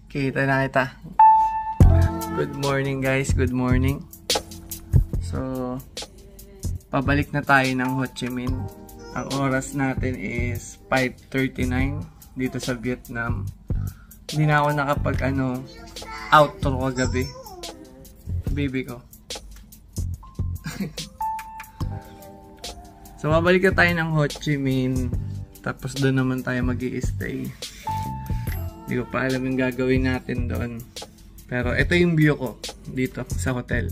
Kita na kita. Good morning guys, good morning. So, pabalik na tayo ng Ho Chi Minh. Ang oras natin is 5:39 dito sa Vietnam. Hindi na ako nakapag outro kagabi. Baby ko. So, pabalik na tayo ng Ho Chi Minh. Tapos doon naman tayo mag-i-stay. Hindi ko pa alam yung gagawin natin doon. Pero ito yung view ko dito sa hotel.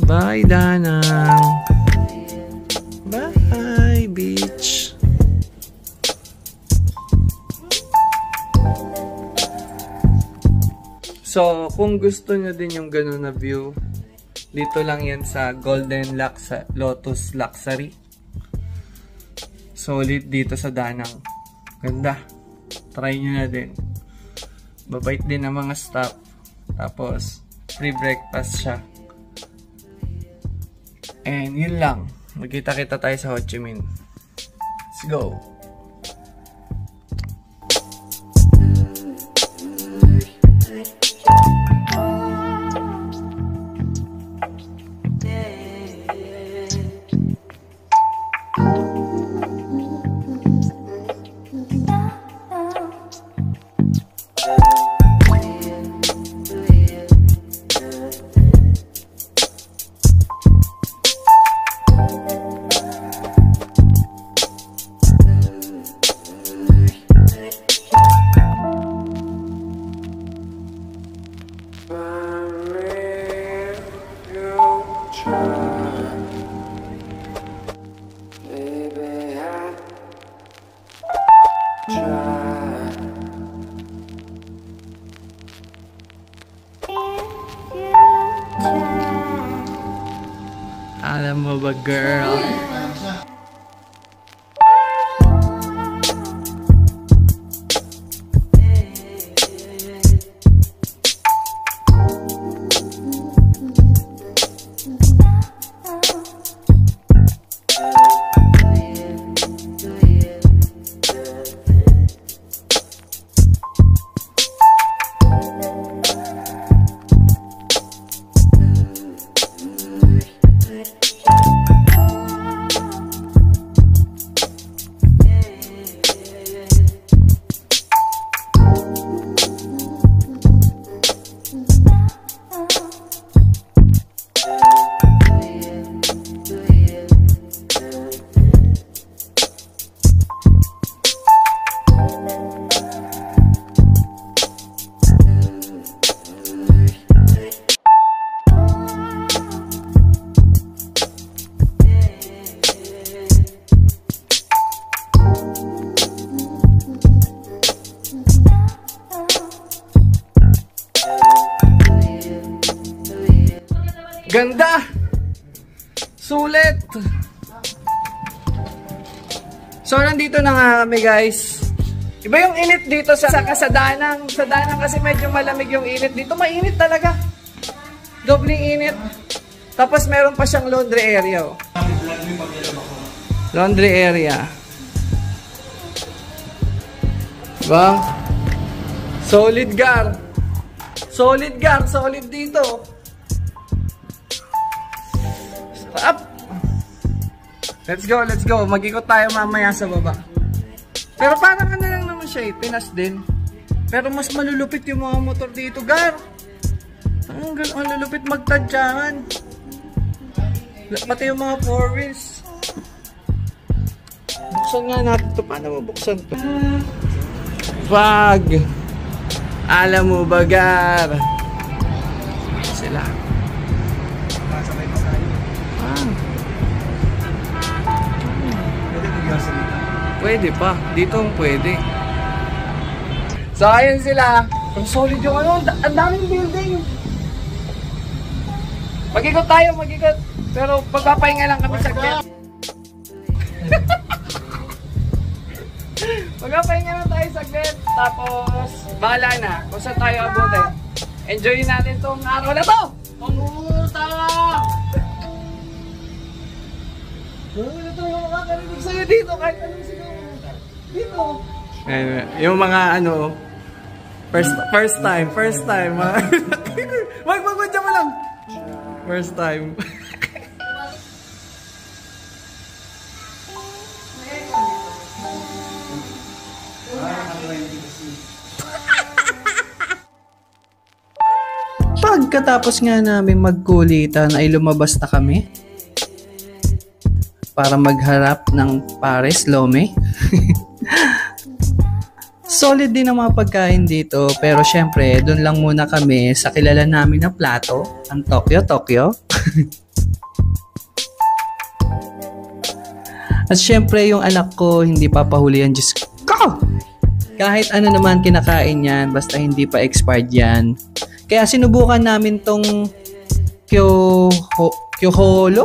Bye, Danang. Bye, beach. So, kung gusto nyo din yung ganun na view, dito lang yan sa Golden Lotus Luxury. Solid dito sa Danang. Ganda. Try nyo na din. Babait din ang mga staff. Tapos, free breakfast siya. And yun lang. Magkita-kita tayo sa Ho Chi Minh. Let's go! Alam mo ba, girl? Ganda! Sulit! So, nandito na nga kami, guys. Iba yung init dito sa Danang. Sa Danang kasi medyo malamig yung init. Dito mainit talaga. Dobling init. Tapos meron pa siyang laundry area. Oh. Laundry area. Diba? Solid gar. Solid gar. Solid dito. Up. Let's go, let's go. Mag-ikot tayo mamaya sa baba. Pero parang lang naman siya eh. Pinas din. Pero mas malulupit yung mga motor dito, gar. Ang malulupit magtadyahan. Pati yung mga four wheels. Buksan nga natin ito. Paano mo buksan ito? Wag. Alam mo ba, gar? Sila. Pwede pa. Dito ang pwede. So, ayun sila. Ang solid yung ang daming building. Mag-ikot tayo, mag-ikot. Pero pagpapahinga lang kami saglit. Magpapahinga lang tayo saglit. Tapos, bahala na. Kung saan tayo abutin. Enjoyin natin tong araw na to. Panguta! Wala talaga makakarinig sa'yo dito kahit anong sigaw mo. Dito. Yung mga ano, first time. Magpagpagdya mo lang. First time. Pagkatapos nga namin magkulitan ay lumabas na kami para magharap ng Pares Lome. Solid din ang mga pagkain dito, pero syempre doon lang muna kami sa kilala namin na plato, ang Tokyo. At syempre yung anak ko hindi papahuli yan, Diyos ko! Kahit ano naman kinakain yan, basta hindi pa expired yan. Kaya sinubukan namin tong Kyoholo?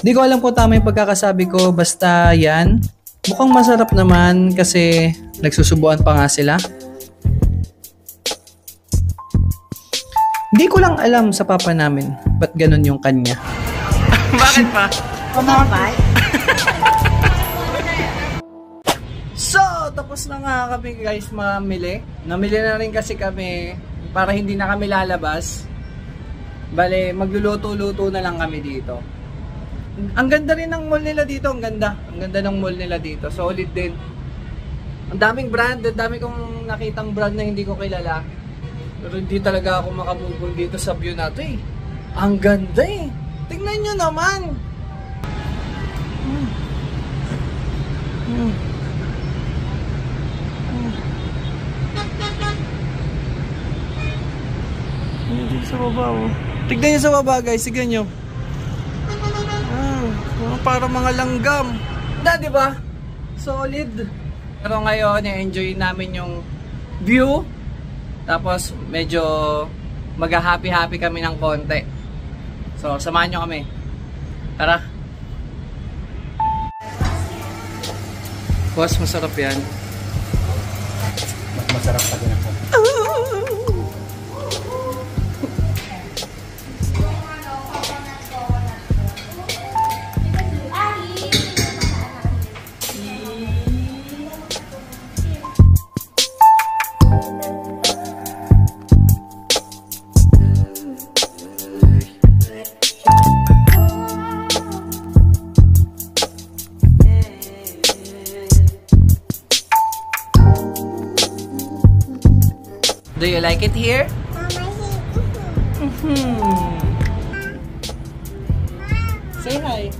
Di ko alam kung tama yung pagkakasabi ko, basta yan. Mukhang masarap naman kasi nagsusubuan pa nga sila. Di ko lang alam sa papa namin ba't ganun yung kanya. Bakit pa? Kumapay? So, tapos na nga kami guys mamili. Namili na rin kasi kami para hindi na kami lalabas. Bale, magluluto-luto na lang kami dito. Ang ganda rin ng mall nila dito, ang ganda ng mall nila dito, solid din. Ang daming brand, ang dami kong nakitang brand na hindi ko kilala. Pero hindi talaga ako makabubol dito sa view na to eh. Ang ganda eh. Tingnan nyo naman. Dito sa baba oh. Tignan nyo sa baba guys, tignan nyo. Para mga langgam. Di ba? Solid. Pero ngayon, i-enjoy namin yung view. Tapos, medyo mag-happy-happy kami ng konti. So, samahan nyo kami. Tara. Boss, masarap yan. Mas masarap pa din ako. Do you like it here? Say hi.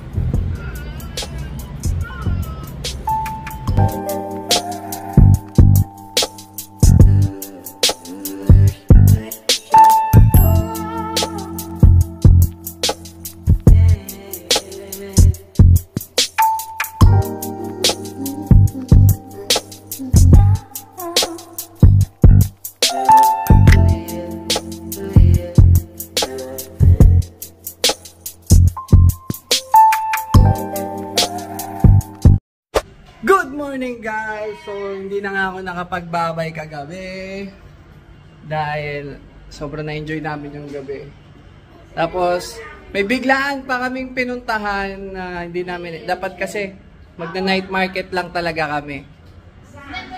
Good morning guys! So hindi na nga ako nakapagbabay kagabi dahil sobrang na-enjoy namin yung gabi. Tapos may biglaan pa kaming pinuntahan na hindi namin, dapat kasi magna-night market lang talaga kami.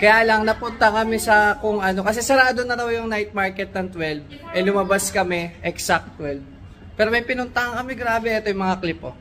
Kaya lang napunta kami sa kung ano, kasi sarado na raw yung night market ng 12, lumabas kami exact 12. Pero may pinuntahan kami, grabe, ito yung mga clip oh.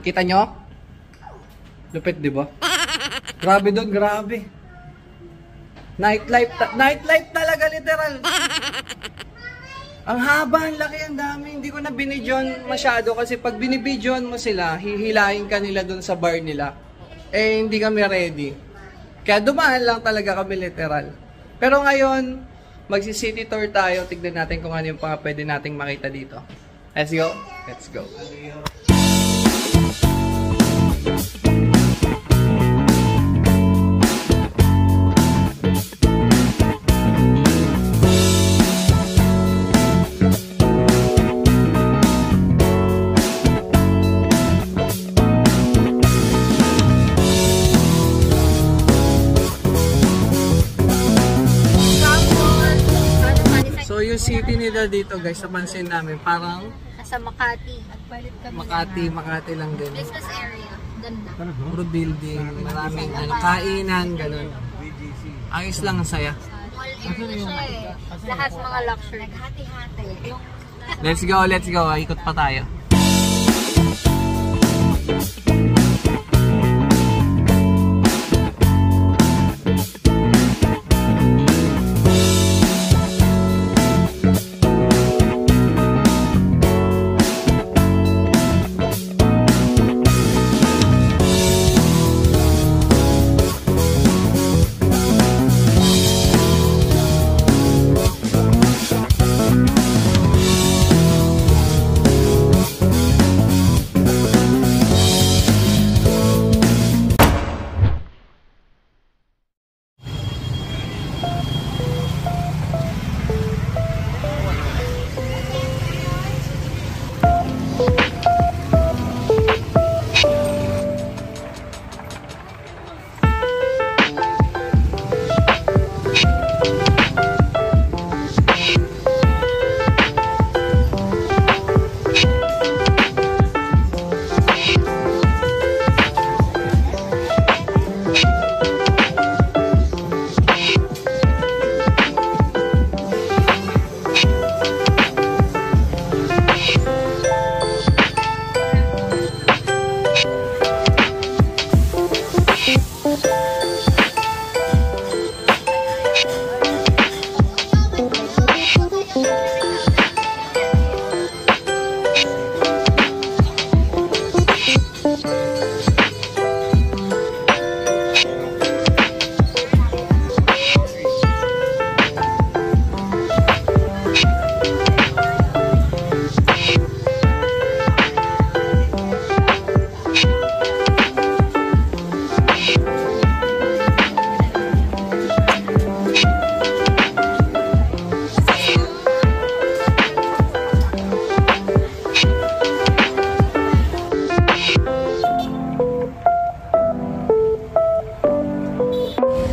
Kita nyo? Lupit, di ba? Grabe doon, grabe. Nightlife talaga literal. Ang haba, ang laki, ang dami. Hindi ko na binidyon masyado kasi pag binibidyon mo sila, hihilahin ka nila dun sa bar nila. Eh, hindi kami ready. Kaya dumaan lang talaga kami literal. Pero ngayon, magsi-city tour tayo. Tignan natin kung ano yung mga pwede nating makita dito. Let's go? Let's go. So yung city nila dito guys, napansin namin parang Nasa Makati. Makati lang din. Business area. Ganda. Puro building, maraming kainan, ganun. Ayos lang, ang saya. Mall area siya eh. Lahat mga luxury. Naghati-hati. Let's go. Ikot pa tayo.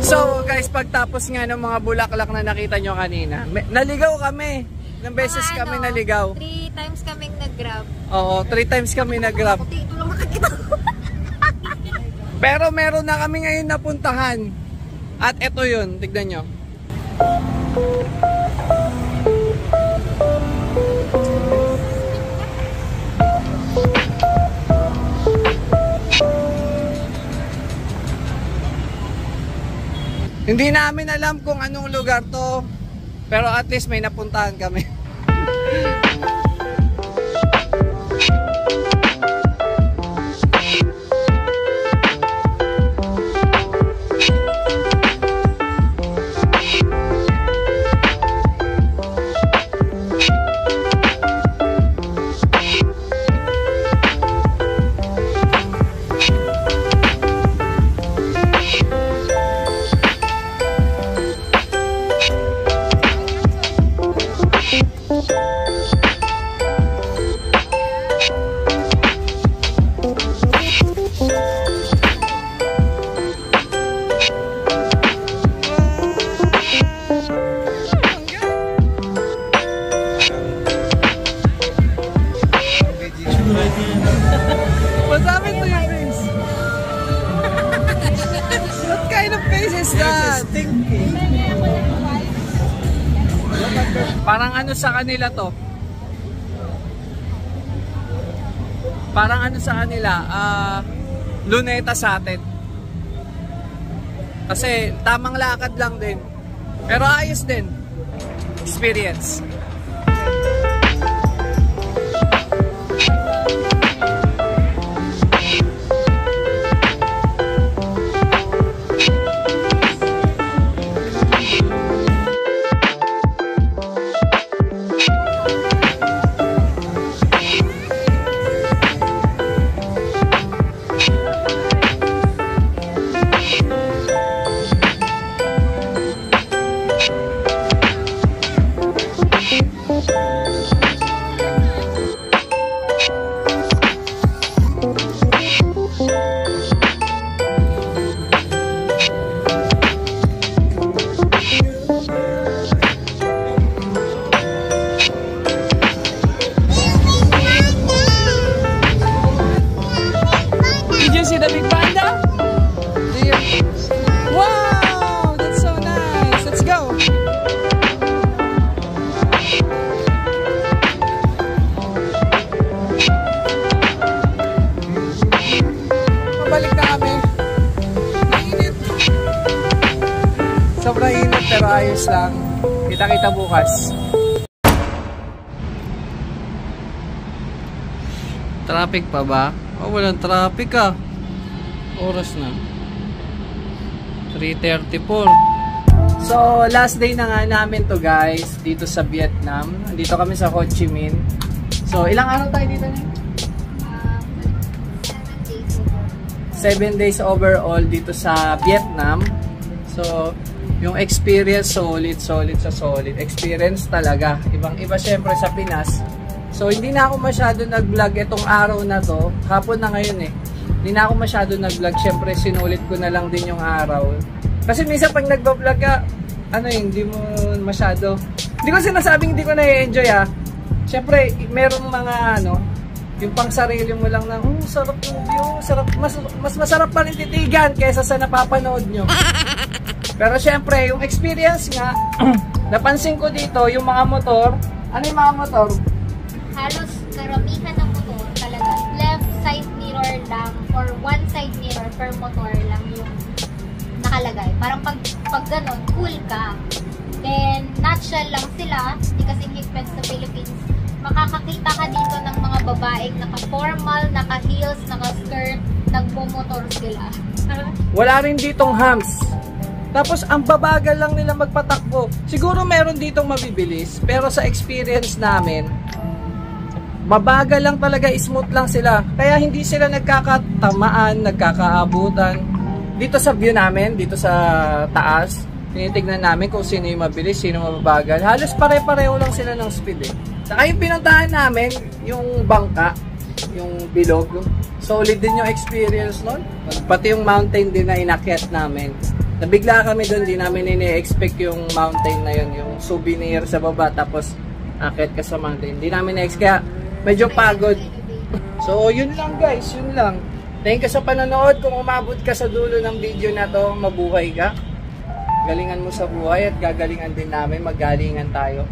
So guys, pagtapos nga ng mga bulaklak na nakita nyo kanina, naligaw kami. Ilang beses kami naligaw. 3 times kaming nag-grab. Oo, 3 times kami nag-grab. Dito lang nakakita. Pero meron na kami ngayon napuntahan. At eto yun, tignan nyo. Hindi namin alam kung anong lugar to, pero at least may napuntahan kami. Madami to yung face. What kind of face is that? Parang ano sa kanila to? Parang ano sa kanila? Luneta sa atin. Kasi tamang lakad lang din. Pero ayos din. experience. Sobrang init pero ayos lang. Kita-kita bukas. Traffic pa ba? Oh, walang traffic ah. Oras na 3:34. So, last day na nga namin to guys dito sa Vietnam. Dito kami sa Ho Chi Minh. So, ilang araw tayo dito na? 7 days overall dito sa Vietnam. So, yung experience solid sa solid. Experience talaga. Ibang-iba syempre sa Pinas. So, hindi na ako masyado nag-vlog itong araw na to. Hapon na ngayon eh. Hindi na ako masyado nag-vlog. Syempre, sinulit ko na lang din yung araw. Kasi minsan pag nag-vlog ka, hindi mo masyado. Hindi ko sinasabing hindi ko na-enjoy ah. Syempre, merong mga yung pang sarili mo lang na, sarap yung view, sarap, mas masarap pa rin titigan kaysa sa napapanood nyo. Pero syempre, yung experience nga, napansin ko dito, yung mga motor, ano yung mga motor? Halos karamihan ng motor talaga, left side mirror lang or one side mirror per motor lang yung nakalagay. Parang pag ganun, cool ka. Then, nutshell lang sila, hindi kasing higpit sa Philippines. Makakakita ka dito ng mga babaeng naka-formal, naka-heels, naka-skirt, nagpo-motor sila. Wala rin ditong hams. Tapos, ang babagal lang nila magpatakbo. Siguro meron ditong mabibilis, pero sa experience namin, mabagal lang talaga, smooth lang sila. Kaya hindi sila nagkakatamaan, nagkakaabutan. Dito sa view namin, dito sa taas, tinitignan namin kung sino yung mabilis, sino mababagal. Halos pare-pareho lang sila ng speed eh. Saka yung pinuntahan namin, yung bangka, yung bilog, solid din yung experience nun. Pati yung mountain din na inakyat namin. Nabigla kami doon, di namin ini-expect yung mountain na yun, yung souvenir sa baba, tapos akyat ka sa mountain. Di namin na-expect, kaya medyo pagod. So, yun lang guys, yun lang. Thank you sa panonood. Kung umabot ka sa dulo ng video na to, mabuhay ka. Galingan mo sa buhay at gagalingan din namin, maggalingan tayo.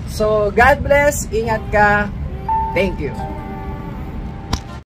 So, God bless, ingat ka. Thank you.